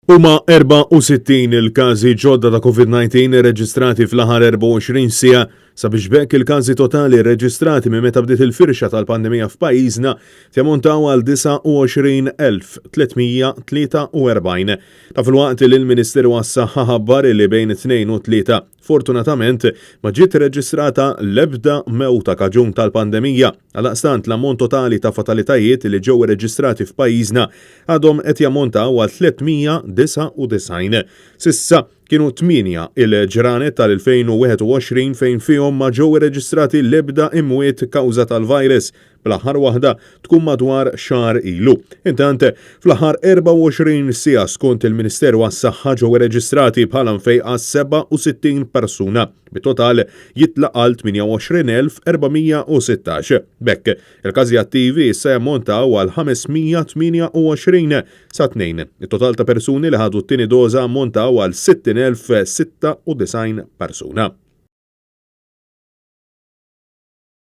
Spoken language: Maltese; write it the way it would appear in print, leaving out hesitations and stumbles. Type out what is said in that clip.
Huma 64 il-każi ġodda ta' COVID-19 reġistrati fl-aħħar 24 siegħa sabiex bekk il-każi totali reġistrati minn meta bdiet il-firxa tal-pandemija f'pajjiżna jammontaw għal 29,343. Ta' filwaqt li l-Ministeru għas-Saħħa ħabbar li bejn 2 u 3 fortunatament ma ġiet reġistrata l-ebda mewta kaġun tal-pandemija. Għalaqstant l-ammont totali ta' fatalitajiet li ġew reġistrati f'pajjiżna għadhom qed jammontaw għal 399. Sissa kienu 8 il-ġranet tal-2021 fejn fihom ma ġew reġistrati l-ebda imwiet kawża tal-virus, bl-aħħar waħda tkun madwar xahar ilu. Intant, fl-aħħar 24 siegħa skont il-Ministeru għas-Saħħa ġew reġistrati bħala mfejqa 67 persuna, bit-total jitlaq għal 28,416. Bekk, il-każi attivi issa jammontaw għal 528 sa tnejn. Il-total ta' persuni li ħadu t-tieni doża ammontaw għal 60,096 persuna.